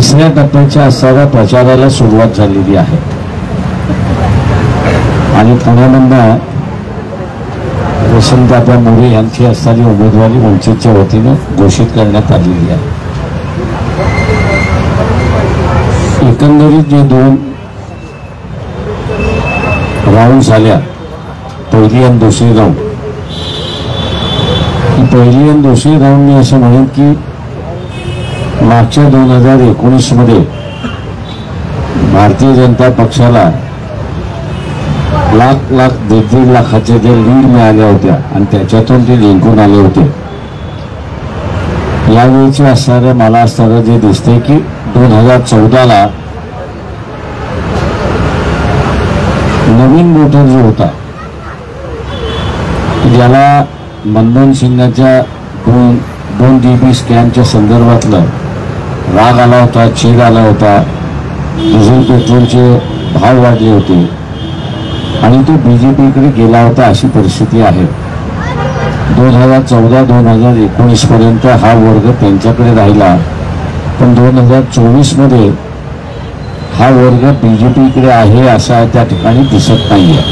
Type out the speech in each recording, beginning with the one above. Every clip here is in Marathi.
तिसऱ्या टप्प्याच्या असणाऱ्या प्रचाराला सुरुवात झालेली आहे आणि पुण्यामधून वसंतदादा मोरे यांची असणारी उमेदवारी वंचितच्या वतीने घोषित करण्यात आलेली आहे. एकंदरीत जे 2 राऊंड झाल्या, पहिली आणि दुसरी राऊंड, पहिली आणि दुसरी राऊंड मी असं म्हणेन की मागच्या 2019 मध्ये भारतीय जनता पक्षाला लाख 1.5 लाखाचे जे लीड मिळाल्या होत्या आणि त्याच्यातून ते जिंकून आले होते. यावेळीचे असणारे मला असणारं जे दिसते की 2014ला नवीन वोटर जो होता, ज्याला मनमोहन सिंगाच्या 2 GB स्कॅमच्या संदर्भातलं राग आला होता, चीड आला होता, डिझेल पेट्रोलचे भाव वाढले होते आणि तो BJPकडे गेला होता अशी परिस्थिती आहे. 2014-2019 पर्यंत हा वर्ग त्यांच्याकडे राहिला, पण 2024 मध्ये हा वर्ग BJPकडे आहे असा त्या ठिकाणी दिसत नाही आहे.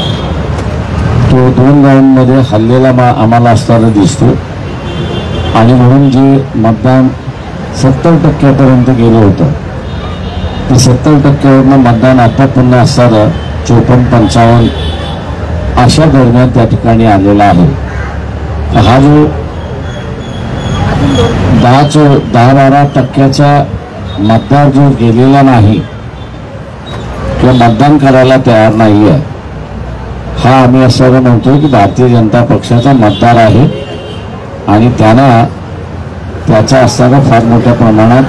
तो 2 राऊंडमध्ये हल्लेला आम्हाला असताना दिसतो आणि म्हणून जे मतदान 70% गेलं होतं ते 70%वरनं मतदान आता पुन्हा असणारं 54-55 अशा दरम्यान त्या ठिकाणी आलेला आहे. हा जो 10-12% मतदार जो गेलेला नाही किंवा मतदान करायला तयार नाही आहे, हा आम्ही असं म्हणतो की भारतीय जनता पक्षाचा मतदार आहे आणि त्यांना त्याचा असणारा फार मोठ्या प्रमाणात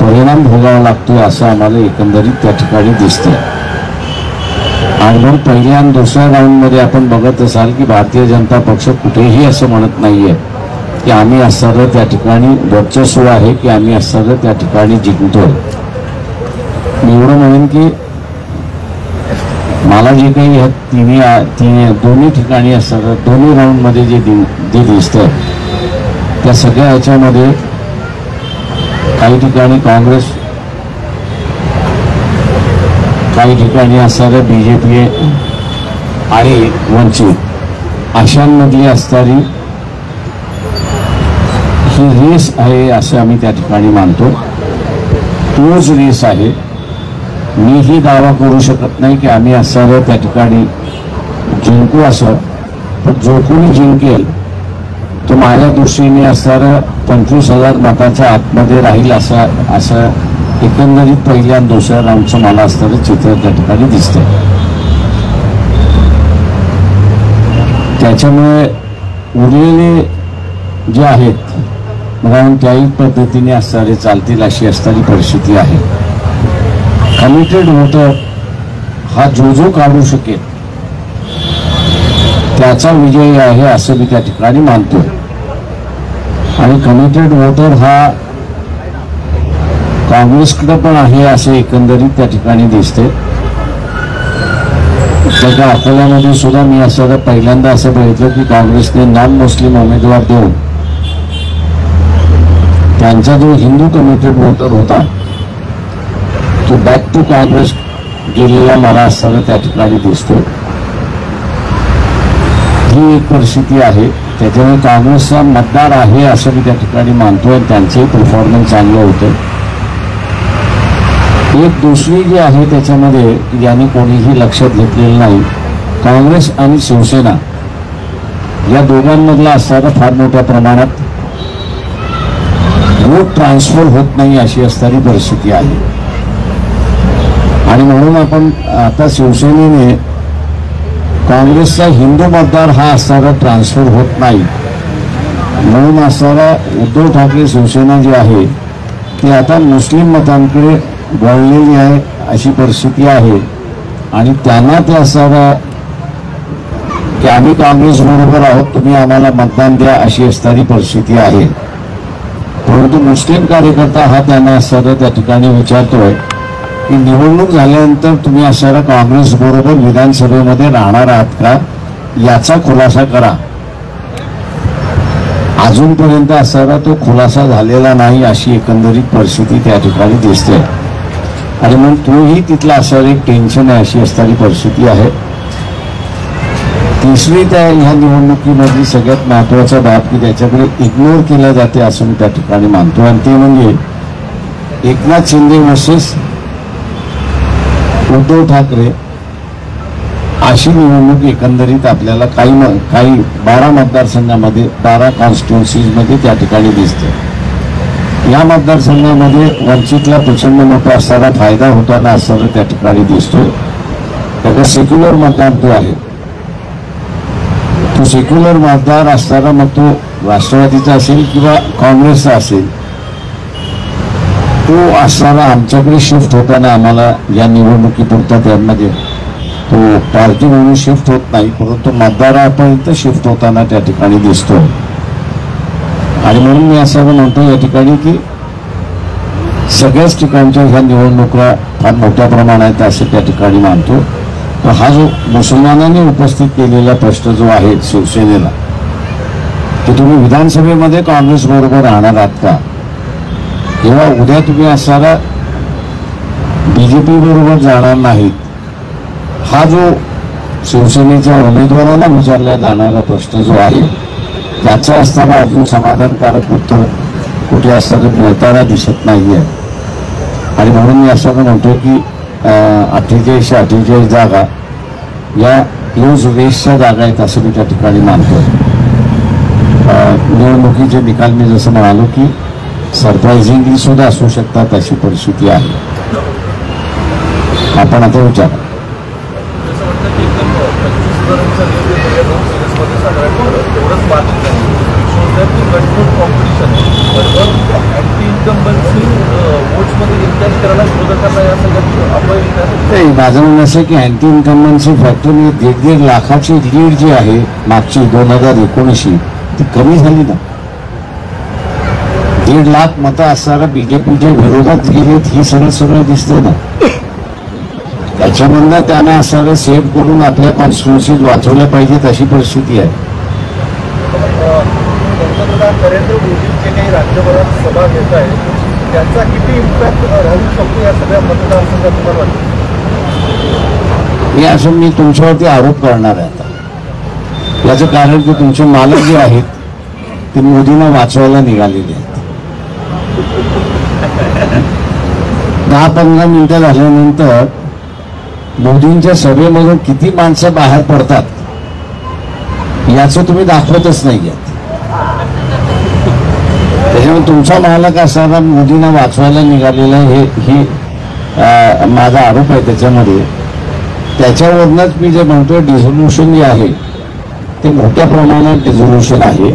परिणाम भोगावा लागतो असं आम्हाला एकंदरीत त्या ठिकाणी दिसतं. आणि म्हणून पहिल्या आणि दुसऱ्या राऊंडमध्ये आपण बघत असाल की भारतीय जनता पक्ष कुठेही असं म्हणत नाहीये की आम्ही असणारं त्या ठिकाणी वर्चस्व आहे की आम्ही असणारं त्या ठिकाणी जिंकतोय. मी एवढं म्हणेन की मला जे काही ह्या दोन्ही ठिकाणी असणारं दोन्ही राऊंडमध्ये जे दिसतं त्या सगळ्या ह्याच्यामध्ये काही ठिकाणी काँग्रेस, काही ठिकाणी असणारं BJP आणि वंचित अशांमधली असणारी ही रेस आहे असं आम्ही त्या ठिकाणी मानतो. तोच रेस आहे. मीही दावा करू शकत नाही की आम्ही असणारं त्या ठिकाणी जिंकू असं, पण जो कोणी जिंकेल तो माझ्या दृष्टीने असणारं 25,000 मताच्या आतमध्ये राहील असं एकंदरीत पहिल्या आणि दुसऱ्या राऊंडचं मला असणारं चित्र त्या ठिकाणी दिसतंय. त्याच्यामुळे उरलेले जे आहेत राऊंड त्याही पद्धतीने असणारे चालतील अशी असणारी परिस्थिती आहे. कमिटेड वोटर हा जो काढू शकेल त्याचा विजय आहे असं मी त्या ठिकाणी मानतो. आणि कमिटेड वोटर हा काँग्रेसकडे पण आहे असं एकंदरीत त्या ठिकाणी दिसते. त्याच्या अकोल्यामध्ये सुद्धा मी असं पहिल्यांदा असं बघितलं की काँग्रेसने नॉन मुस्लिम उमेदवार देऊन त्यांचा जो हिंदू कमिटेड वोटर होता तो बॅक टू काँग्रेस गेलेला मला असताना त्या ठिकाणी दिसतो. ही एक परिस्थिती आहे. त्याच्यामुळे काँग्रेसचा मतदार आहे असं मी त्या ठिकाणी मानतो आणि त्यांचंही परफॉर्मन्स चांगलं होतं. एक दुसरी जी आहे त्याच्यामध्ये ज्याने कोणीही लक्षात घेतलेलं नाही, काँग्रेस आणि शिवसेना या दोघांमधला असणारा फार मोठ्या प्रमाणात वोट ट्रान्सफर होत नाही अशी असणारी परिस्थिती आहे. आणि म्हणून आपण आता शिवसेनेने काँग्रेसचा हिंदू मतदार हा असणारा ट्रान्सफर होत नाही म्हणून असणारा उद्धव ठाकरे शिवसेना जी आहे ती आता मुस्लिम मतांकडे वळलेली आहे अशी परिस्थिती आहे. आणि त्यांना ते असणारा की आम्ही काँग्रेस बरोबर आहोत, तुम्ही आम्हाला मतदान द्या अशी असणारी परिस्थिती आहे. परंतु मुस्लिम कार्यकर्ता हा त्यांना असणारा त्या ठिकाणी विचारतोय की निवडणूक झाल्यानंतर तुम्ही असणारा काँग्रेस बरोबर विधानसभेमध्ये राहणार आहात का याचा खुलासा करा. अजूनपर्यंत असणारा तो खुलासा झालेला नाही अशी एकंदरीत परिस्थिती त्या ठिकाणी दिसते आणि मग तोही तिथला असणारी एक टेन्शन आहे अशी असणारी परिस्थिती आहे. तिसरी त्या ह्या निवडणुकीमधली सगळ्यात महत्वाचा बाब की त्याच्याकडे इग्नोर केला जाते असं मी त्या ठिकाणी मानतो आणि ते म्हणजे एकनाथ शिंदे वर्सेस उद्धव ठाकरे अशी निवडणूक एकंदरीत आपल्याला काही 12 मतदारसंघामध्ये 12 कॉन्स्टिट्युन्सीजमध्ये त्या ठिकाणी दिसते. या मतदारसंघामध्ये वंचितला प्रचंड मोठा असणारा फायदा होताना असताना त्या ठिकाणी दिसतो. त्याचा सेक्युलर मतदार जो आहे तो सेक्युलर मतदार असताना मग तो राष्ट्रवादीचा असेल किंवा काँग्रेसचा असेल तो असताना आमच्याकडे शिफ्ट होताना आम्हाला या निवडणुकीपुरता त्यामध्ये तो पार्टी म्हणून शिफ्ट होत नाही परंतु मतदारापर्यंत शिफ्ट होताना त्या ठिकाणी दिसतो. आणि म्हणून मी असं म्हणतो या ठिकाणी की सगळ्याच ठिकाणच्या ह्या निवडणुका फार मोठ्या प्रमाणात असं त्या ठिकाणी मानतो. तर हा जो मुसलमानांनी उपस्थित केलेला प्रश्न जो आहे शिवसेनेला की तुम्ही विधानसभेमध्ये काँग्रेस बरोबर राहणार आहात का किंवा उद्या तुम्ही असणारा बीजेपी बरोबर जाणार नाहीत हा जो शिवसेनेच्या उमेदवाराला विचारला जाणारा प्रश्न जो आहे त्याचा असताना अजून समाधानकारक उत्तर कुठे असताना मिळताना दिसत नाहीये. आणि म्हणून मी असं म्हणतो की 48 जागा या क्लोज रेसच्या जागा आहेत असं मी त्या ठिकाणी मानतो. निवडणुकीचे निकाल मी जसं म्हणालो की सरप्रायझिंगली सुद्धा असू शकतात अशी परिस्थिती आहे. आपण आता विचार माझं म्हणणं असं की अँटी इन्कम्बन्सी फॅक्टरी 1.5 लाखाची लीड जी आहे मागची 2019 ती कमी झाली ना. 1.5 लाख मतं असणारा बीजेपीच्या विरोधात गेलीत ही सगळं दिसतंय ना. त्याच्यामधनं त्यांना असणारं सेव्ह करून आपल्या कॉन्स्टिट्युन्सीज वाचवल्या पाहिजेत अशी परिस्थिती आहे. नरेंद्र मोदींचे काही राज्यभरात सभा घेत आहे त्याचा किती इम्पॅक्ट राहू शकतो या सगळ्या मतदारसंघात तुम्हाला वाटतं? हे असं मी तुमच्यावरती आरोप करणार आहे आता. याचं कारण की तुमचे मालक जे आहेत ते मोदींना वाचवायला निघालेले आहेत. 10-15 मिनिटं झाल्यानंतर मोदींच्या सभेमधून किती माणसं बाहेर पडतात याचं तुम्ही दाखवतच नाही आहेत. त्याच्यामुळे तुमचा मालक असताना मोदींना वाचवायला निघालेला ही माझा आरोप आहे त्याच्यामध्ये. त्याच्यावरूनच मी जे म्हणतो डिझोल्युशन जे आहे ते मोठ्या प्रमाणात डिझोल्युशन आहे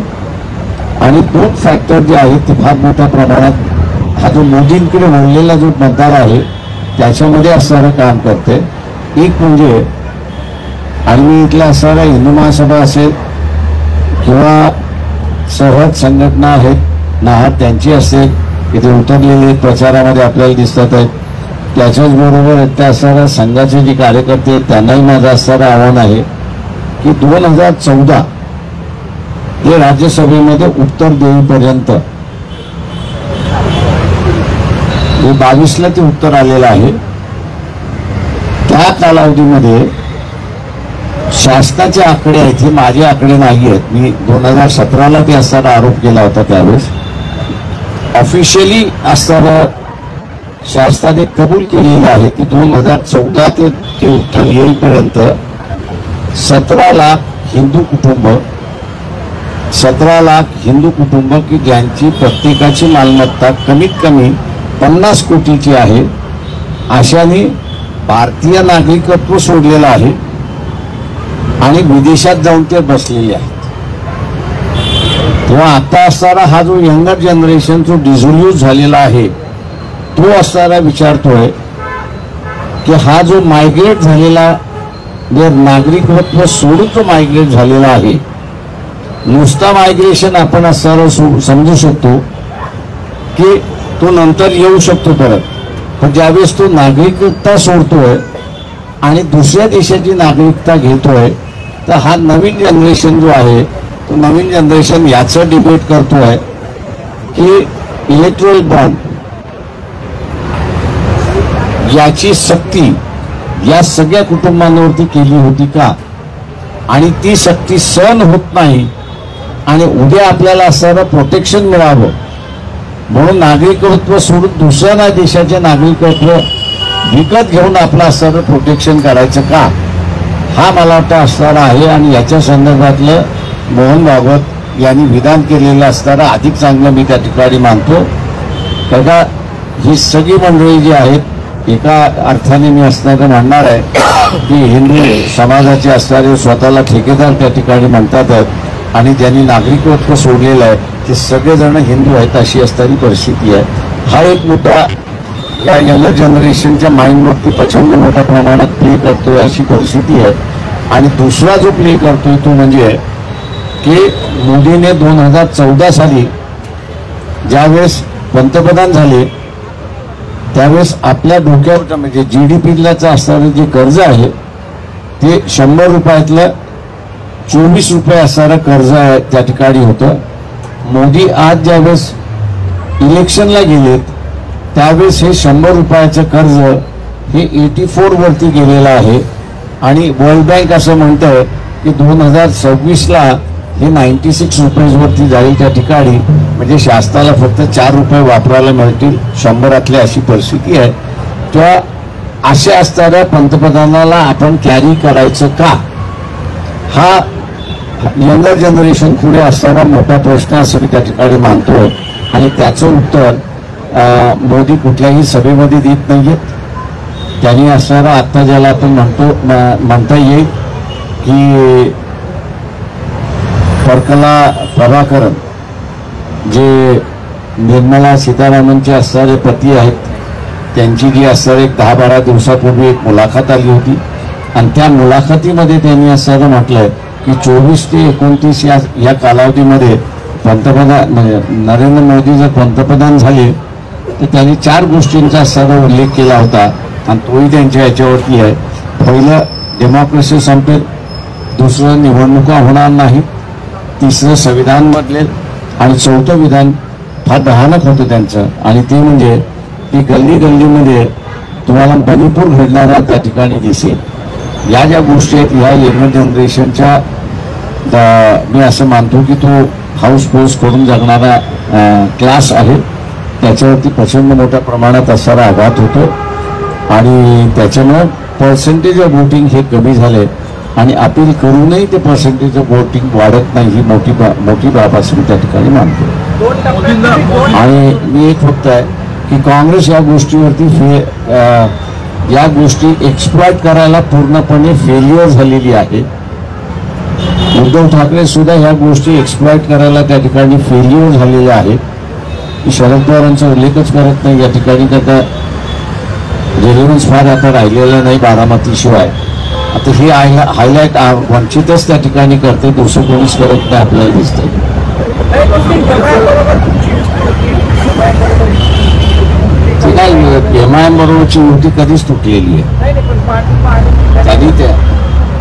आणि दोन फॅक्टर जे आहेत ते फार मोठ्या प्रमाणात हा जो मोदींकडे वळलेला जो मतदार आहे त्याच्यामध्ये असणारं काम करते. एक म्हणजे आणि मी इथला असणारा हिंदू महासभा असेल किंवा सहज संघटना आहेत नाहार त्यांची असेल इथे उतरलेले प्रचारामध्ये आपल्याला दिसतात आहेत. त्याच्याच बरोबर त्या असणाऱ्या संघाचे जे कार्यकर्ते आहेत त्यांनाही माझं असणारं आव्हान आहे की 2014 हे राज्यसभेमध्ये उत्तर देईपर्यंत 22ला ते उत्तर आलेलं आहे. त्या कालावधीमध्ये शासनाचे आकडे आहेत हे माझे आकडे नाही आहेत. मी 2017ला ते असताना आरोप केला होता त्यावेळेस ऑफिशियली असताना शासनाने कबूल केलेलं आहे की 2014 ते उत्तर येईपर्यंत 17 लाख हिंदू कुटुंब की ज्यांची प्रत्येकाची मालमत्ता कमीत कमी 50 कोटीची आहे अशाने भारतीय नागरिकत्व सोडलेलं आहे आणि विदेशात जाऊन ते बसलेले आहेत. तेव्हा आता असणारा हा जो यंगर जनरेशन जो डिझोल्यूज झालेला आहे तो असणारा विचारतोय की हा जो मायग्रेट झालेला जे नागरिकत्व सोडून जो मायग्रेट झालेला आहे नुसता मायग्रेशन आपण असणारा समजू शकतो की तो नंतर येऊ शकतो परत. पण ज्यावेळेस तो नागरिकता सोडतोय आणि दुसऱ्या देशाची नागरिकता घेतोय तर हा नवीन जनरेशन जो आहे तो नवीन जनरेशन याचं डिबेट करतोय की इलेक्ट्रल बॉन्ड याची सक्ती या सगळ्या कुटुंबांवरती केली होती का, आणि ती सक्ती सहन होत नाही आणि उद्या आपल्याला असणारं प्रोटेक्शन मिळावं म्हणून नागरिकत्व सोडून दुसऱ्या देशाचे नागरिकत्व विकत घेऊन आपलं असणारं प्रोटेक्शन करायचं का, हा मला वाटतं असणारा आहे. आणि याच्या संदर्भातलं मोहन भागवत यांनी विधान केलेलं असणारं अधिक चांगलं मी त्या ठिकाणी मानतो. का ही सगळी मंडळी जी आहेत एका अर्थाने मी असणारं म्हणणार आहे की हिंदू समाजाचे असणारे स्वतःला ठेकेदार त्या ठिकाणी म्हणतात आणि ज्यांनी नागरिकत्व सोडलेलं आहे ते सगळेजण हिंदू आहेत अशी असणारी परिस्थिती आहे. हा एक मोठा या यंगर जनरेशनच्या माइंडवरती प्रचंड मोठ्या प्रमाणात प्ले करतोय अशी परिस्थिती आहे. आणि दुसरा जो प्ले करतोय तो म्हणजे की मोदीने 2014 साली ज्यावेळेस पंतप्रधान झाले त्यावेळेस आपल्या डोक्यावर म्हणजे GDPचं असणारं जे कर्ज आहे ते 100 रुपयातलं 24 रुपये असणारं कर्ज त्या ठिकाणी होतं. मोदी आज ज्यावेळेस इलेक्शनला गेलेत त्यावेळेस हे 100 रुपयाचं कर्ज हे 84 वरती गेलेलं आहे. आणि वर्ल्ड बँक असं म्हणतंय की 2026ला हे 96 रुपयेवरती जाईल त्या ठिकाणी. म्हणजे शासनाला फक्त 4 रुपये वापरायला मिळतील 100तले अशी परिस्थिती आहे. तेव्हा अशा असणाऱ्या पंतप्रधानाला आपण कॅरी करायचं का, हा यंगर जनरेशन पुढे असणारा मोठा प्रश्न असं मी त्या ठिकाणी मानतोय. आणि त्याचं उत्तर मोदी कुठल्याही सभेमध्ये देत नाहीयेत. त्यांनी असणारा आत्ता ज्याला आपण म्हणता येईल की परकला प्रभाकरन जे निर्मला सीतारामनचे असणारे पती आहेत त्यांची जी असणारी एक 10-12 दिवसापूर्वी एक मुलाखत आली होती आणि त्या मुलाखतीमध्ये त्यांनी असं म्हटलंय की 24 ते 29 या कालावधीमध्ये पंतप्रधान म्हणजे नरेंद्र मोदी जर पंतप्रधान झाले तर त्यांनी 4 गोष्टींचा असणारा उल्लेख केला होता आणि तोही त्यांच्या याच्यावरती आहे. पहिलं डेमोक्रेसी संपेल, दुसरं निवडणुका होणार नाहीत, तिसरं संविधान बदलेल आणि चौथं विधान फार भयानक होतं त्यांचं आणि ते म्हणजे की गल्ली गल्लीमध्ये तुम्हाला मणिपूर घडणारा त्या ठिकाणी दिसेल. या ज्या गोष्टी आहेत या यंगर जनरेशनच्या मी असं मानतो की तो हाऊस पोस्ट करून जगणारा क्लास आहे. त्याच्यावरती प्रचंड मोठ्या प्रमाणात असणारा आघात होतो आणि त्याच्यामुळं पर्सेंटेज ऑफ वोटिंग हे कमी झाले आणि अपील करूनही ते पर्सेंटेज ऑफ वोटिंग वाढत नाही ही मोठी बाब असं मी त्या ठिकाणी मानतो. आणि मी एक फक्त आहे की काँग्रेस या गोष्टीवरती या गोष्टी एक्सप्लॉइट करायला पूर्णपणे फेल्युअर झालेली आहे. उद्धव ठाकरे सुद्धा ह्या गोष्टी एक्सप्लॉइट करायला त्या ठिकाणी फेल्युअर झालेले आहे. शरद पवारांचा उल्लेखच करत नाही या ठिकाणी. त्याचा रेलेव्हन्स फार आता राहिलेला नाही बारामतीशिवाय. आता ही हायलाईट वंचितच त्या ठिकाणी करते, दुसरं कोणीच करत नाही आपल्याला दिसतंय. ती नाही MIM बरोबरची युती कधीच तुटलेली आहे. त्यांनी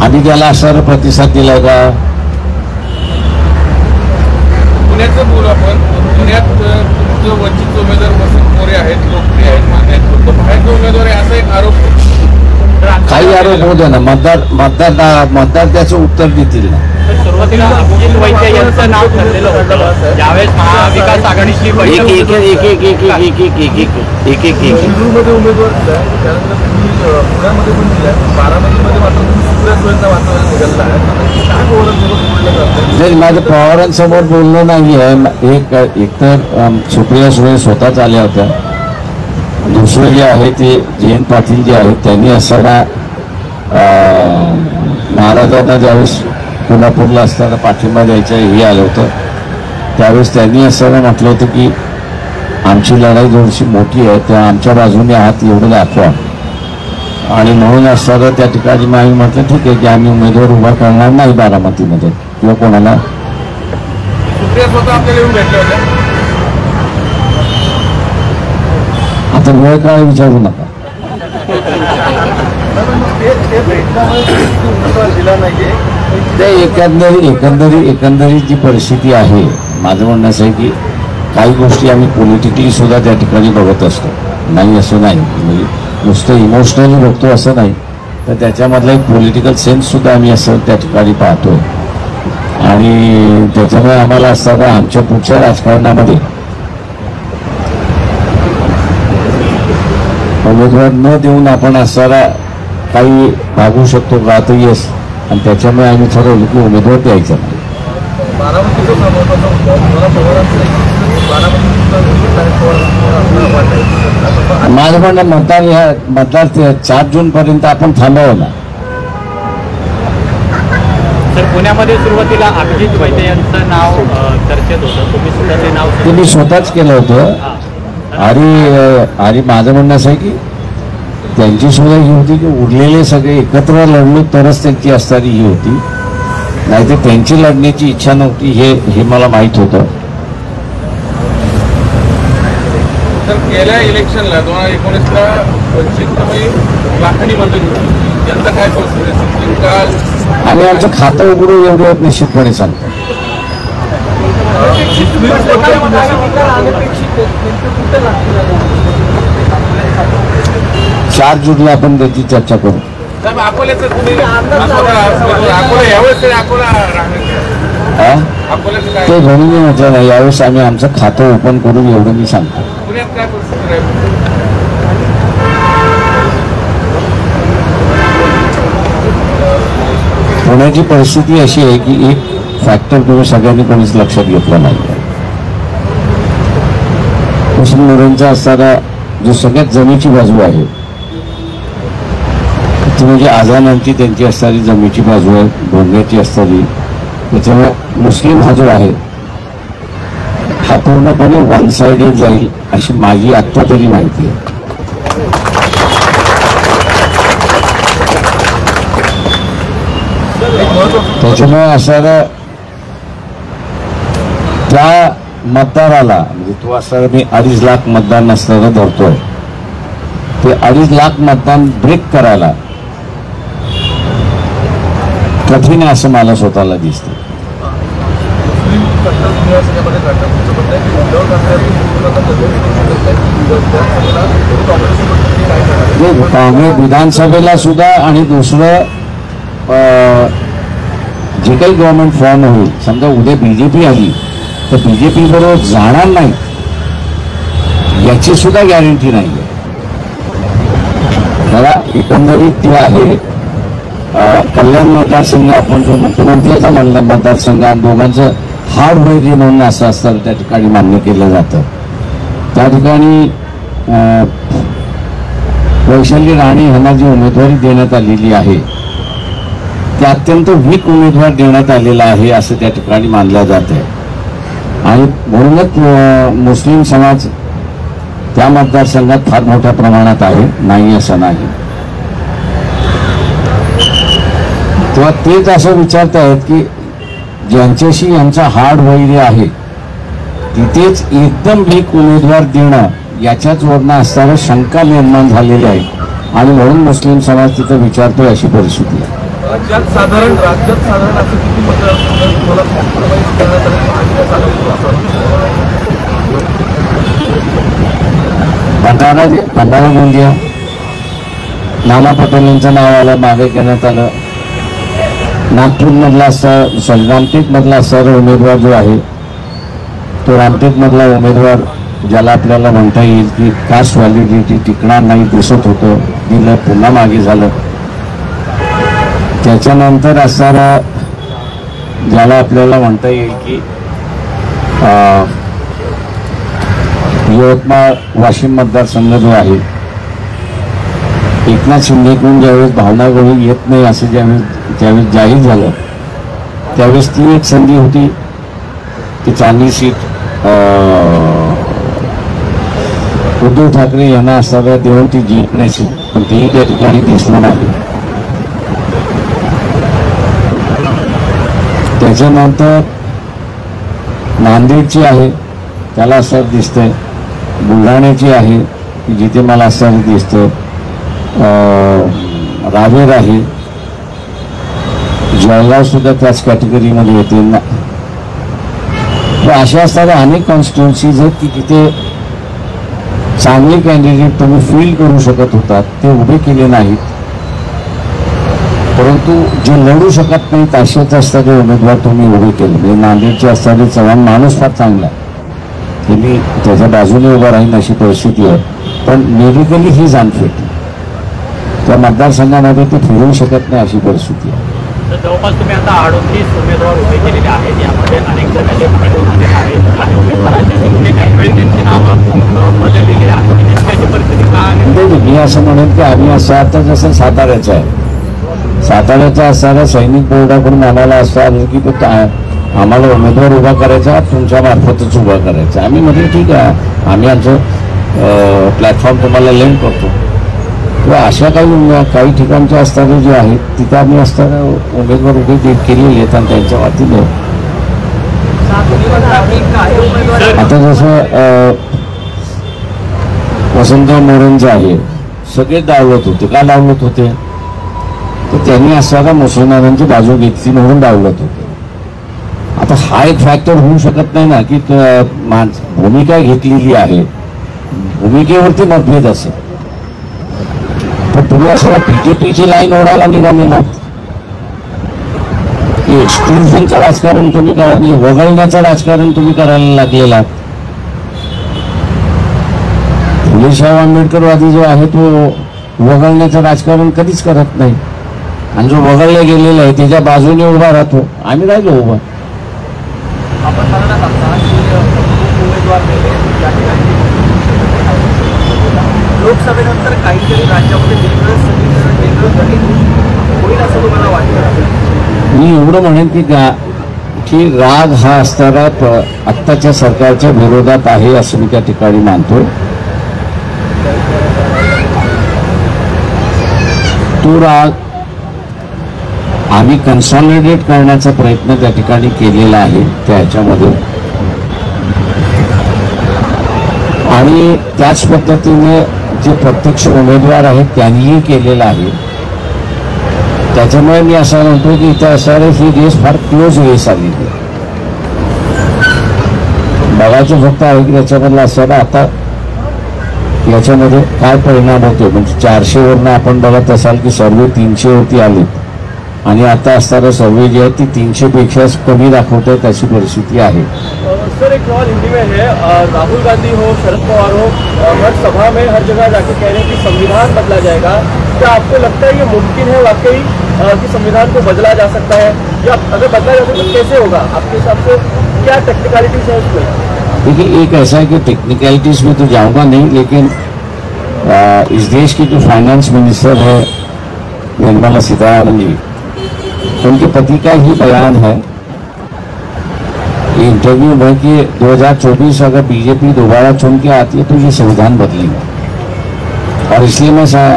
आम्ही त्याला असणारा प्रतिसाद दिलाय का? पुण्याचं बोलू आपण. पुण्यात तुमचं वंचित उमेदवार वसंत मोरे आहेत, लोकप्रिय आहेत, मान्य आहेत, फक्त बाहेरचे उमेदवार आहे असा एक आरोप. काही आरोप होऊ द्या ना, मतदार त्याचं उत्तर देतील ना. सुरुवातीला अभिजित वैद्य यांचं नाव ठरलेलं होतं ज्यावेळेस महाविकास आघाडीची शिरूरमध्ये उमेदवार दिला, त्यानंतर तुम्ही पुण्यामध्ये पण दिला, बारामतीमध्ये मात्र तुम्ही सुप्रिया सुळेंचा वातावरण निघालेला आहे. काय पवारांसोबत बोललं जातं? नाही, माझं पवारांसमोर बोलणं नाही आहे. एकतर सुप्रिया सुळे स्वतःच आल्या होत्या. दुसरं जे आहे ते जयंत पाटील जे आहेत त्यांनी असताना महाराजांना ज्यावेळेस कोल्हापूरला असताना पाठिंबा द्यायचं हे आलं होतं त्यावेळेस त्यांनी असताना म्हटलं होतं की आमची लढाई थोडीशी मोठी आहे त्या आमच्या बाजूने आहात एवढं दाखवा. आणि म्हणून असताना त्या ठिकाणी आम्ही म्हटलं ठीक आहे की आम्ही उमेदवार उभा करणार नाही बारामतीमध्ये किंवा कोणाला. सुप्रिया स्वतः आपल्याला येऊन भेटल्या होत्या. आता वेळ काय विचारू नका. ते भेटल्यामुळे उमेदवार दिला नाहीये. ते एकंदरीत जी परिस्थिती आहे, माझं म्हणणं असं आहे की काही गोष्टी आम्ही पॉलिटिकली सुद्धा त्या ठिकाणी बघत असतो, नाही असं नाही, म्हणजे नुसतं इमोशनली बघतो असं नाही, तर त्याच्यामधला एक पॉलिटिकल सेन्स सुद्धा आम्ही असं त्या ठिकाणी पाहतो. आणि त्याच्यामुळे आम्हाला असताना आमच्या पुढच्या राजकारणामध्ये उमेदवार न देऊन आपण असताना काही भागू शकतो का, तर येस. आणि त्याच्यामुळे आम्ही ठरवलं की उमेदवार द्यायचा नाही. बारामतीचं समाजाचा होता मला पवारांचं माझं म्हणणं मतदार 4 जूनपर्यंत आपण थांबावं ना. तर पुण्यामध्ये सुरुवातीला अभिजित वैद्य यांचं नाव चर्चेत होतं, तुम्ही सुद्धा ते नाव ते मी स्वतःच केलं होतं. आणि माझं म्हणणं असं आहे की त्यांची सुद्धा ही होती की उरलेले सगळे एकत्र लढलो तरच त्यांची असणारी ही होती, नाहीतर त्यांची लढण्याची इच्छा नव्हती, हे मला माहीत होतं. तर गेल्या इलेक्शनला 2019ला वंचित लाखांनी मतं घेतली, त्यांचा काय परिस्थिती काल आम्ही आमचं खातं उघडून एवढं निश्चितपणे सांगतो. 4 जूनला आपण त्याची चर्चा करू. साहेब अकोल्याचं तुम्ही अकोला यावेळेस तरी अकोला अकोल्याचं काय ते म्हणून मी म्हटलं नाही, यावेळेस आम्ही आमचं खातं ओपन करून एवढं मी सांगतो. पुण्यात काय परिस्थिती राहील? पुण्याची परिस्थिती अशी आहे की एक फॅक्टर तुम्ही सगळ्यांनी कोणीच लक्षात घेतला नाही. कुसुम मोरेंचा असताना जो सगळ्यात जमीची बाजू आहे ती म्हणजे आझादांची त्यांची असणारी जमीची बाजू आहे, डोंगराची असणारी, त्याच्यामुळे मुस्लिम हा जो आहे हा पूर्णपणे वन साइडेड जाईल अशी माझी आत्ता तरी माहिती आहे. त्याच्यामुळे असणारा त्या मतदाराला म्हणजे तो असणारा मी 2.5 लाख मतदान असणारा धरतोय, ते 2.5 लाख मतदान ब्रेक करायला कठीण आहे असं मला स्वतःला दिसतं. काँग्रेस विधानसभेला सुद्धा आणि दुसरं जे काही गव्हर्नमेंट फॉर्म होईल, समजा उद्या बीजेपी आली तर बीजेपी बरोबर जाणार नाही याची सुद्धा गॅरंटी नाही आहे. मला एकंदरीत ती आहे कल्याण मतदारसंघ, आपण जो मुख्यमंत्र्याचा म्हणला मतदारसंघ, आणि दोघांचं हार्ड वैरी म्हणून असं असतं त्या ठिकाणी मान्य केलं जातं. त्या ठिकाणी वैशाली राणे यांना जी उमेदवारी देण्यात आलेली आहे ते अत्यंत वीक उमेदवार देण्यात आलेला आहे असं त्या ठिकाणी मानलं जात आहे. आणि म्हणूनच मुस्लिम समाज त्या मतदारसंघात फार मोठ्या प्रमाणात आहे, नाही असं नाही. तेव्हा तेच असं विचारतायत की ज्यांच्याशी यांचा हार्ड वैरी आहे तिथेच एकदम वीक उमेदवार देणं याच्याच वरनं असताना शंका निर्माण झालेली आहे, आणि म्हणून मुस्लिम समाज तिथं विचारतोय अशी परिस्थिती आहे. राज्यात साधारण असं किती मतदारसंघ तुम्हाला कॉम्प्रोमाइज भंडारा गोंदिया नाना पटोले यांचं नाव आलं, मागे घेण्यात आलं. नागपूरमधला रामटेकमधला असणारा उमेदवार जो आहे तो रामटेकमधला उमेदवार ज्याला आपल्याला म्हणता येईल की कास्ट व्हॅलिडिटी टिकणार नाही दिसत होतं, दिलं, पुन्हा मागे झालं. त्याच्यानंतर असणारा ज्याला आपल्याला म्हणता येईल की यवतमाळ वाशिम मतदारसंघ जो आहे, एकनाथ शिंदेकडून ज्यावेळेस भावना गवळी येत नाही असं ज्यावेळेस जाहीर झालं त्यावेळेस ती एक संधी होती की चांगली सीट उद्धव ठाकरे यांना असणाऱ्या देऊन ती जिंकण्याची, पण तेही त्या ठिकाणी दिसणार नाही. त्याच्यानंतर नांदेडची आहे त्याला असं दिसतंय, बुलढाण्याची आहे की जिथे मला असं दिसतं, रावेर आहे, जळगाव सुद्धा त्याच कॅटेगरीमध्ये येतील ना. तर अशा असणाऱ्या अनेक कॉन्स्टिट्युन्सीज आहेत की तिथे चांगले कॅन्डिडेट तुम्ही फील करू शकत होतात, ते उभे केले नाहीत. परंतु जे लढू शकत नाहीत असेच असणारे उमेदवार तुम्ही उभे केले. म्हणजे नांदेडचे असणारे चव्हाण माणूस फार चांगला आहे, की मी त्याच्या बाजूने उभा राहीन अशी परिस्थिती आहे, पण मेडिकली ही अनफिट. त्या मतदारसंघामध्ये ते फिरू शकत नाही अशी परिस्थिती आहे. तर जवळपास तुम्ही आता 38 उमेदवार उभे केलेले आहेत. यामध्ये अनेक जणांचे उमेदवार आहेत आणि उमेदवारांची काही वेळ त्यांची नावं बदललेली आहेत. त्याची परिस्थिती काय आहे? म्हणजे मी असं म्हणेन की आम्ही असं आता जसं साताऱ्याचं आहे, साताऱ्याचा असणाऱ्या सैनिक बोर्डाकडून आम्हाला असं आलं की तो आम्हाला उमेदवार उभा करायचा, तुमच्या मार्फतच उभा करायचा. आम्ही म्हटलं ठीक आहे, आम्ही आमचं प्लॅटफॉर्म तुम्हाला लिंक करतो. किंवा अशा काही ठिकाणच्या असणारे जे आहेत तिथं आम्ही असणारे उमेदवार उभे केलेले आहेत आणि त्यांच्या वतीने आता जसं वसंतराव मोरेंचं आहे, सगळे डावलत होते. का डावलत होते? तर त्यांनी असणाऱ्या मुसलमानांची बाजू घेतली म्हणून डावलत होते. आता हा एक फॅक्टर होऊ शकत नाही ना की भूमिका घेतलेली आहे, भूमिकेवरती मतभेद असेल. पण तुम्ही असं बीजेपीची लाईन ओढायला निघालेला, एक्सक्लुजनचं राजकारण तुम्ही करायला, वगळण्याचं राजकारण तुम्ही करायला लागलेला. फुलेशाह आंबेडकरवादी जो आहे तो वगळण्याचं राजकारण कधीच करत नाही, आणि जो वगळला गेलेला आहे त्याच्या बाजूने उभा राहतो. आम्ही राहिलो उभा. आपण मला सांगता की उमेदवार लोकसभेनंतर काहीतरी राज्यामध्ये वेगळं समीकरण वेगळं गणित होईल असं तुम्हाला वाटतं? मी एवढं म्हणेन की राग हा असणारा आत्ताच्या सरकारच्या विरोधात आहे असं मी त्या ठिकाणी मानतो. तो राग आम्ही कन्सॉलिडेट करण्याचा प्रयत्न त्या ठिकाणी केलेला आहे त्या ह्याच्यामध्ये, आणि त्याच पद्धतीने जे प्रत्यक्ष उमेदवार आहेत त्यांनीही केलेलं आहे. त्याच्यामुळे मी असं म्हणतो की इथं असणारे ही रेस फार क्लोज रेस आलेली आहे. बघायचं फक्त आहे की त्याच्यामधलं असणारा आता याच्यामध्ये काय परिणाम होतो. म्हणजे 400वरनं आपण बघत असाल की सर्वे 300वरती आले, आणि आता असणारा सर्वे जे आहे ती 300पेक्षा कमी दाखवत आहे अशी परिस्थिती आहे. सर एक सवाल हिंदी में है, राहुल गांधी हो, शरद पवार हो, हर सभा में हर जगह जाके कह रहे हैं कि संविधान बदला जाएगा. क्या आपको लगता है ये मुमकिन है वाकई कि संविधान को बदला जा सकता है, या अगर बदला जा सकता है तो कैसे होगा आपके हिसाब से? क्या टेक्निकलिटीज है उसमें? देखिए, एक ऐसा है कि टेक्निकलिटीज में तो जाऊंगा नहीं, लेकिन इस देश की जो फाइनेंस मिनिस्टर है निर्मला सीतारमण जी, उनके पति का ही बयान है इंटरव्यू में कि 2024 अगर बीजेपी दोबारा चुन के आती है तो ये संविधान बदलेगा. और इसलिए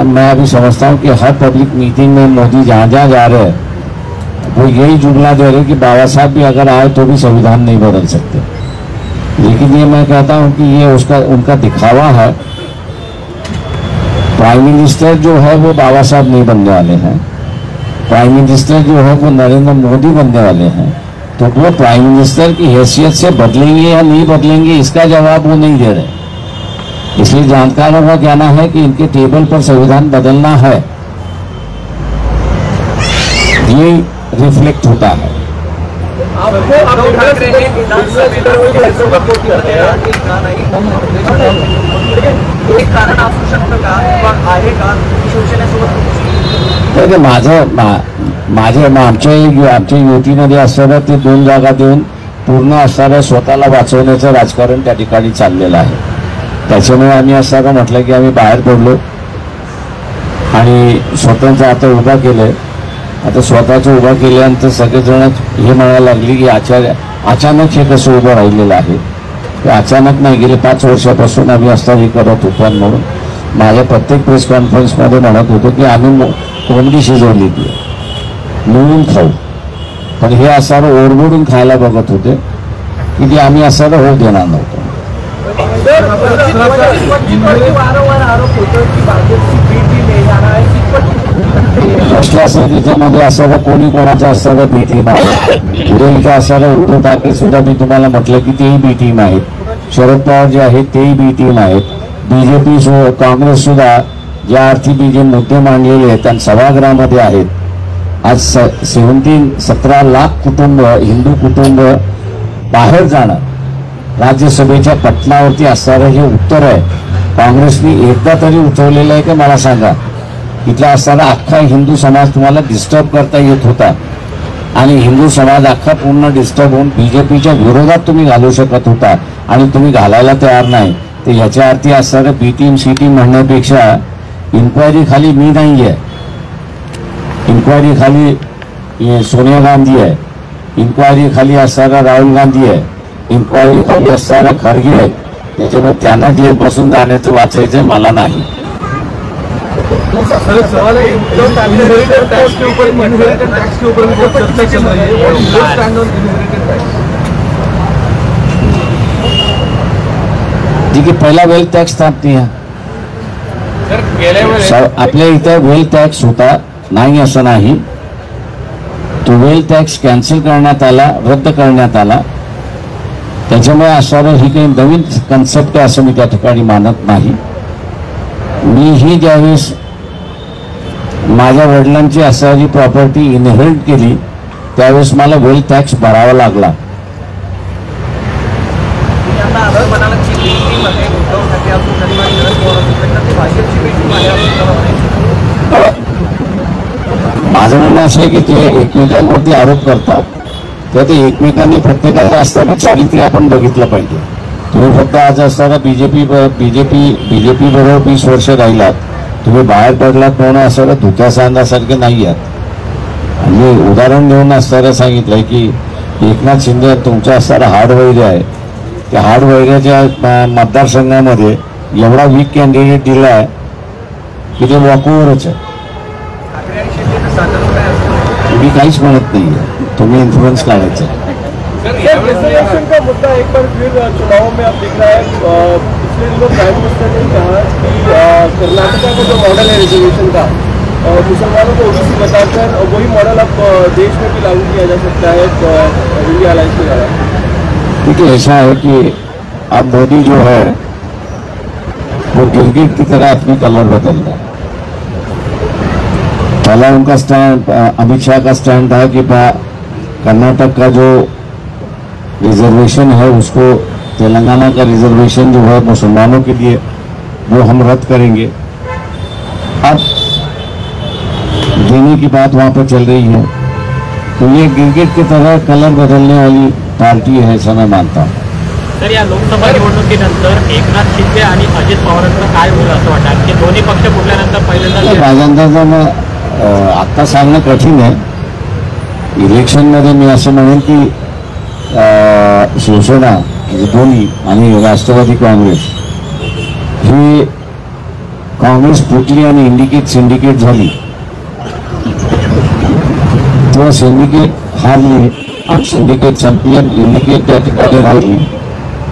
मैं अभी समझता हूँ कि हर पब्लिक मीटिंग में मोदी जहाँ जहाँ जा रहे हैं वो यही जुमला दे रहे कि बाबा साहब भी अगर आए तो भी संविधान नहीं बदल सकते. लेकिन ये मैं कहता हूँ कि ये उनका दिखावा है. प्राइम मिनिस्टर जो है वो बाबा साहब नहीं बनने वाले हैं, प्राइम मिनिस्टर जो है वो नरेंद्र मोदी बनने वाले हैं. तो वो प्राइम मिनिस्टर की हैसियत से बदलेंगे या नहीं बदलेंगे इसका जवाब वो नहीं दे रहे. इसलिए जानकारों का कहना है कि इनके टेबल पर संविधान बदलना है, ये रिफ्लेक्ट होता है. एक कारण असू शकतं का किंवा आहे का शिवसेनेसोबत? आमच्या युतीमध्ये असणाऱ्या ते 2 जागा देऊन पूर्ण असणाऱ्या स्वतःला वाचवण्याचं राजकारण त्या ठिकाणी चाललेलं आहे. त्याच्यामुळे आम्ही असणारं म्हटलं की आम्ही बाहेर पडलो आणि स्वतंत्र आता उभा केलंय. आता स्वतःचं उभा केल्यानंतर सगळेजण हे म्हणायला लागली की अचानक हे कसं उभं राहिलेलं आहे. ते अचानक नाही, गेले 5 वर्षापासून आम्ही असं हे करत होतो. म्हणून माझ्या प्रत्येक प्रेस कॉन्फरन्समध्ये म्हणत होतो की आम्ही कोंबडी शिजवली ती मिळून खाऊ, पण हे असणारं ओरबडून खायला बघत होते की ते आम्ही असणारं होऊ देणार नव्हतो. वारंवार आरोप होतो की भाजपची बी टीम येणार आहे. कसला असं त्याच्यामध्ये असणारं कोणी कोणाचं असणारं बी टीम आहे. उद्या इथं असणारं उद्धव ठाकरे सुद्धा मी तुम्हाला म्हटलं की तेही बी टीम आहेत. शरद पवार जे आहेत तेही बी टीम आहेत. बीजेपी काँग्रेस सुद्धा ज्या अर्थी जे मुद्दे मांडलेले आहेत आणि सभागृहामध्ये आहेत. आज 17 लाख कुटुंब, हिंदू कुटुंब बाहेर जाणं राज्यसभेच्या पटलावरती असणारं हे उत्तर आहे. काँग्रेसने एकदा तरी उठवलेलं आहे का मला सांगा. इथला असणारा अख्खा हिंदू समाज तुम्हाला डिस्टर्ब करता येत होता आणि हिंदू समाज अख्खा पूर्ण डिस्टर्ब होऊन बीजेपीच्या विरोधात तुम्ही घालू शकत होता आणि तुम्ही घालायला तयार नाही. तर याच्या अर्थी असणारं बी टीम सी टीम म्हणण्यापेक्षा इन्क्वायरी खाली मी नाही आहे, इन्क्वायरी खाली सोनिया गांधी आहे, इन्क्वायरी खाली असणारा राहुल गांधी आहे, इन्क्वायरी खाली असणारा खरगे आहे. त्याच्यामुळे त्यांना जे बसून जाण्याचं वाचायचं मला नाही. सवाल है इनकम टैक्स के ऊपर इनहेरिटेंस टैक्स के ऊपर भी बहुत चर्चा चल रही है और वो स्टैंड ऑन इनहेरिटेंस टैक्स. ठीक आहे, पहिला वेल्थ टॅक्स स्थापनी आहे. आपल्या इथं वेल्थ टॅक्स होता नाही असं नाही. तो वेल्थ टॅक्स कॅन्सल करण्यात आला, रद्द करण्यात आला. त्याच्यामुळे असणारं ही काही नवीन कन्सेप्ट आहे असं मी त्या ठिकाणी मानत नाही. मीही ज्यावेळेस माझ्या वडिलांची असणारी प्रॉपर्टी इनहेरिट केली त्यावेळेस मला वेल्थ टॅक्स भरावा लागला. माझं म्हणणं असं आहे की ते एकमेकांवरती आरोप करतात तेव्हा ते एकमेकांनी प्रत्येकाचं असताना चारित्र्य आपण बघितलं पाहिजे. तुम्ही फक्त आज असताना बीजेपी बरोबर 20 वर्ष राहिलात, तुम्ही बाहेर पडलात म्हणून असं धुक्या सांगण्यासारखे नाही आहात. आणि उदाहरण देऊन असताना सांगितलंय की एकनाथ शिंदे तुमचा असणारा हाड वैर्य आहे. त्या हाड वैर्याच्या मतदारसंघामध्ये एवढा वीक कॅन्डिडेट दिला आहे की ते वॉकओव्हरच आहे. मी काहीच म्हणत नाही आहे, तुम्ही इन्फ्लुएन्स काढायचं. रिजर्वेशन का मुद्दा एक बार फिर चुनाव में आप देख रहा है. पिछले दिनों प्राइम मिनिस्टर ने कहा कि कर्नाटका का जो मॉडल है रिजर्वेशन का, मुसलमानों को ओबीसी बताकर वही मॉडल अब देश में भी लागू किया जा सकता है इंडिया अलायंस के द्वारा. देखिए ऐसा है कि अब मोदी जो है वो गिरगिट की तरह अपनी कलर बदल रहा है. पहला उनका स्टैंड, अमित शाह का स्टैंड था कि कर्नाटक का जो रिजर्वेशन है उसको, तेलंगाना का रिजर्वेशन जो है मुसलमानों के लिए वो हम रद्द करेंगे. अब देने की बात वहां पर चल रही है. तो ये गिरगिट की तरह कलर बदलने वाली पार्टी है ऐसा मैं मानता हूँ. तर या लोकसभा निवडणुकीनंतर एकनाथ शिंदे आणि अजित पवारांचं काय होईल असं वाटतं की दोन्ही पक्ष फुटल्यानंतर पहिल्यांदा माझ्या अंदाजानं आत्ता सांगणं कठीण आहे. इलेक्शनमध्ये मी असं म्हणेन की शिवसेना दोन्ही आणि राष्ट्रवादी काँग्रेस ही काँग्रेस फुटली आणि सिंडिकेट झाली तेव्हा सिंडिकेट हारली, सिंडिकेट संपली आणि इंडिकेट त्या ठिकाणी राहिली.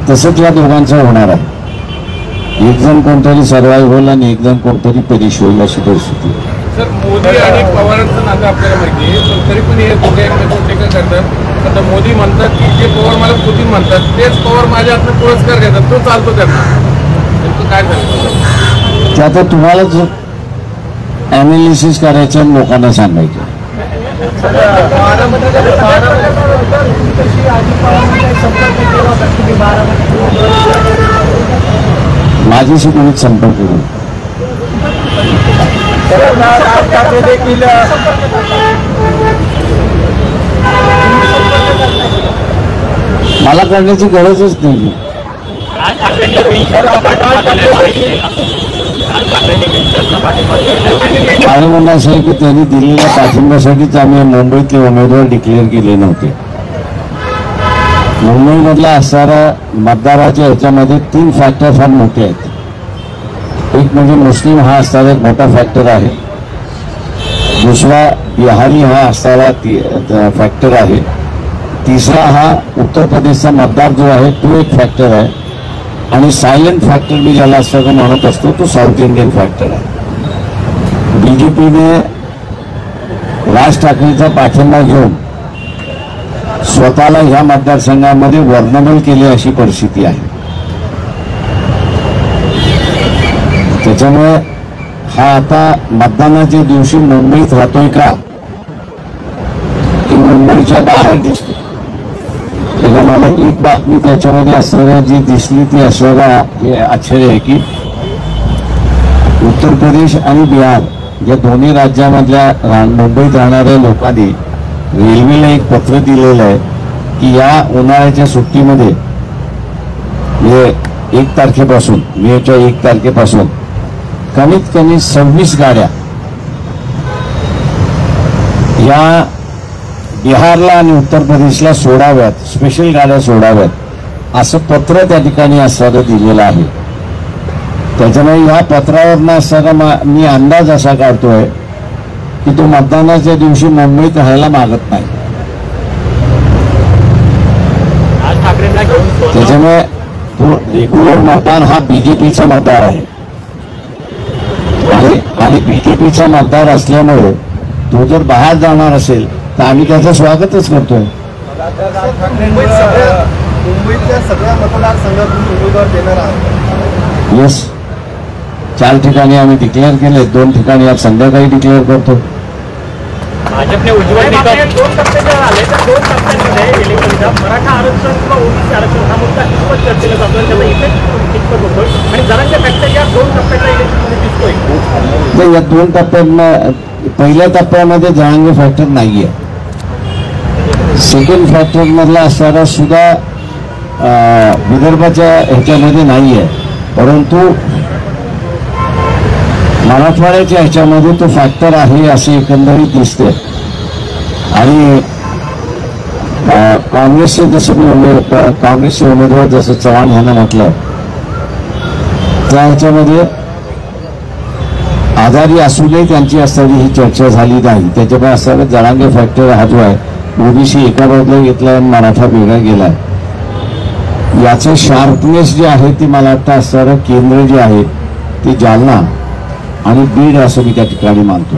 तसंच या दोघांचं होणार आहे. एक जण कोणतरी सर्वाईव्ह होईल आणि एक जण कोणतरी पेरिश होईल अशी परिस्थिती. सर मोदी आणि पवारांचं नातं आपल्याला माहिती आहे, पण तरी पण हे दोघे एकमेकांवर टीका करतात. आता मोदी म्हणतात की जे पवार मला पुतीन म्हणतात तेच पवार माझ्या हातून पुरस्कार घेतात, तो चालतो त्यांना. नेमकं काय झालं ते आता तुम्हालाच ॲनालिसिस करायचं आणि लोकांना सांगायचं. माझ्याशी कोणीच संपर्क करू. देखील मला करण्याची गरजच नाही. माझं म्हणणं असं आहे की त्यांनी दिलेल्या पाठिंब्यासाठीच आम्ही मुंबईतले उमेदवार डिक्लेअर केले नव्हते. मुंबईमधला असणारा मतदाराच्या ह्याच्यामध्ये 3 फॅक्टर फार मोठे आहेत. एक म्हणजे मुस्लिम हा असणारा एक मोठा फॅक्टर आहे. दुसरा बिहारी हा असणारा फॅक्टर आहे. तिसरा हा उत्तर प्रदेशचा मतदार जो आहे तो एक फॅक्टर आहे. आणि सायलेंट फॅक्टर मी ज्याला असं म्हणत असतो तो साऊथ इंडियन फॅक्टर आहे. बीजेपीने राज ठाकरेंचा पाठिंबा घेऊन स्वतःला ह्या मतदारसंघामध्ये वर्णबल केले अशी परिस्थिती आहे. त्याच्यामुळे हा आता मतदानाच्या दिवशी मुंबईत राहतोय का की मुंबईच्या बाहेर दिसतो. तेव्हा मला एक बातमी त्याच्यामध्ये असणाऱ्या जी दिसली ती असणारा हे आश्चर्य आहे की उत्तर प्रदेश आणि बिहार या दोन्ही राज्यामधल्या मुंबईत राहणाऱ्या लोकांनी रेल्वेला एक पत्र दिलेलं आहे की या उन्हाळ्याच्या सुट्टीमध्ये म्हणजे 1 तारखेपासून मेच्या 1 तारखेपासून कमीत कमी 26 गाड्या या बिहारला आणि उत्तर प्रदेशला सोडाव्यात, स्पेशल गाड्या सोडाव्यात असं पत्र त्या ठिकाणी असणारं दिलेलं आहे. त्याच्यामुळे या पत्रावरनं असणारा मी अंदाज असा काढतोय की तो मतदानाच्या दिवशी मुंबईत राहायला मागत नाही. राज ठाकरेंना घेऊन त्याच्यामुळे तो रेग्युलर मतदान हा बीजेपीचा मतदार आहे आणि बीजेपीचा मतदार असल्यामुळे तो जर बाहेर जाणार असेल तर आम्ही त्याचं स्वागतच करतोय. मुंबईतल्या सगळ्या मतदारसंघातून उमेदवार देणार आहात. येस, 4 ठिकाणी आम्ही डिक्लेअर केले, 2 ठिकाणी आज संध्याकाळी डिक्लेअर करतो. भाजपने उज्ज्वल निकम 2 टप्पे जर आले तर 2 टप्प्यांमध्ये इलेक्शनचा मराठा आरक्षण किंवा ओबीसी आरक्षण हा मुद्दा कितपत चर्चेला जातो आणि त्याचा इफेक्ट कितपत होतोय आणि जरांच्या फॅक्टर या 2 टप्प्याच्या इलेक्शनमध्ये दिसतोय. या 2 टप्प्यांमध्ये पहिल्या टप्प्यामध्ये जरांगे फॅक्टर नाहीये. सेकंड फॅक्टर मधला असणारा सुद्धा विदर्भाच्या ह्याच्यामध्ये नाहीये, परंतु मराठवाड्याच्या ह्याच्यामध्ये तो फॅक्टर आहे असे एकंदरीत दिसते. आणि काँग्रेसचे जसं काँग्रेसचे उमेदवार जसं चव्हाण यांना म्हटलं त्या ह्याच्यामध्ये आजारी असूनही त्यांची असणारी ही चर्चा झाली नाही. त्याच्यामुळे असणारा जरांगे फॅक्टर हा जो आहे ओबीसी एका बाजूला घेतला आणि मराठा वेगळा गेला. याचं शार्पनेस जे आहे ते मला वाटतं असणारं केंद्र जे आहे ते जालना आणि बीड असं मी त्या ठिकाणी मानतो.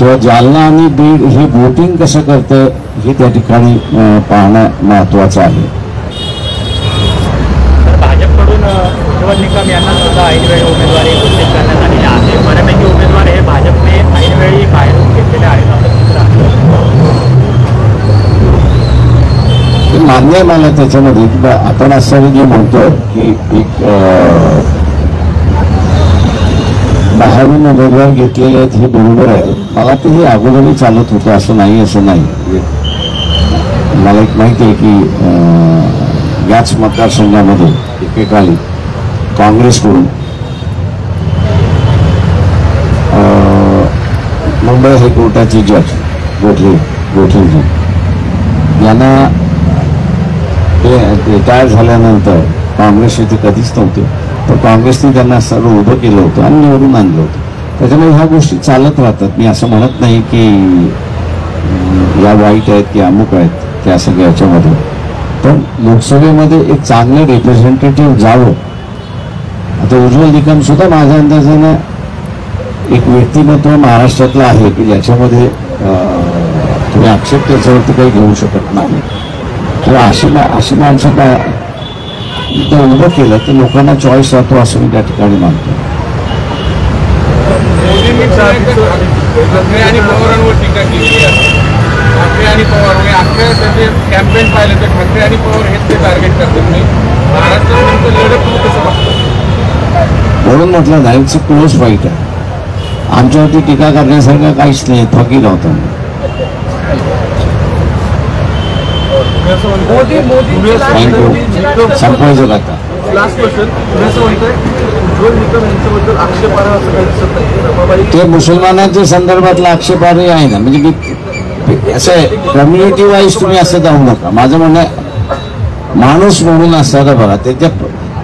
तेव्हा जालना आणि बीड हे वोटिंग कसं करतं हे त्या ठिकाणी पाहणं महत्वाचं आहे. भाजपकडून उज्ज्वल निकम यांना सुद्धा ऐनवेळी उमेदवारी घोषित करण्यात आलेली आहे. बऱ्यापैकी उमेदवार हे भाजपने ऐनवेळी बाहेरून घेतलेले आहेत असं चित्र आहे. मान्य आहे मला त्याच्यामध्ये. आपण असं जे म्हणतो की एक बाहेरून उमेदवार घेतलेले आहेत हे बरोबर आहे. मला ते हे अगोदरही चालत होतं असं नाही मला एक माहिती आहे की याच मतदारसंघामध्ये एकेकाळी काँग्रेसकडून मुंबई हायकोर्टाचे जज गोठलेजी यांना ते रिटायर झाल्यानंतर काँग्रेस इथे कधीच नव्हते, तर काँग्रेसने त्यांना सर्व उभं केलं होतं आणि निवडून आणलं होतं. त्याच्यामुळे ह्या गोष्टी चालत राहतात. मी असं म्हणत नाही की या वाईट आहेत की अमुक आहेत त्या सगळ्या याच्यामध्ये, पण लोकसभेमध्ये एक चांगलं रिप्रेझेंटेटिव्ह जावं. आता उज्ज्वल निकम सुद्धा माझ्या अंदाजानं एक व्यक्तिमत्व महाराष्ट्रातलं आहे की ज्याच्यामध्ये तुम्ही आक्षेप त्याच्यावरती काही घेऊ शकत नाही. किंवा अशी माणसं काय उभं केलं तर लोकांना चॉईस राहतो असं मी त्या ठिकाणी मानतो. मोदींनी ठाकरे आणि पवारांवर टीका केली आहे. ठाकरे आणि पवार अख्ख्या त्याचे कॅम्पेन पाहिलं तर ठाकरे आणि पवार हेच ते टार्गेट करतात. मी महाराष्ट्रात नेमकं लढत तुम्ही कसं बघतो? म्हणून म्हटलं नाही इट्स अ क्लोज फाईट आहे. आमच्यावरती टीका करण्यासारखं काहीच नाही. थकीत होतं संपवायचं का आता? लास्ट क्वेश्चन, असं म्हणतंय उज्ज्वल निकम यांच्याबद्दल आक्षेपार्ह असं काही दिसत नाही. ते मुसलमानांच्या संदर्भातला आक्षेपार्ह आहे ना. म्हणजे मी असं कम्युनिटी वाईज तुम्ही असं जाऊ नका. माझं म्हणणं माणूस म्हणून असणारा बघा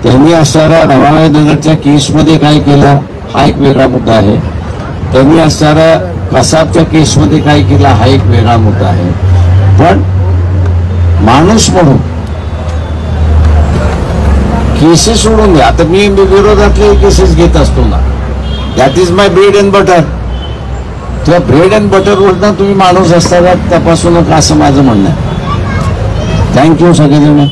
त्यांनी असणारा नवानगरच्या केसमध्ये काय केलं हा एक वेगळा मुद्दा आहे. त्यांनी असणारा कसाबच्या केसमध्ये काय केला हा एक वेगळा मुद्दा आहे. पण माणूस म्हणून केसेस सोडून द्या. आता मी विरोधातले केसेस घेत असतो ना, that is my bread and butter. त्या ब्रेड अँड बटरवरनं तुम्ही माणूस असताना तपासू नका असं माझं म्हणणं आहे. थँक्यू सगळेजण.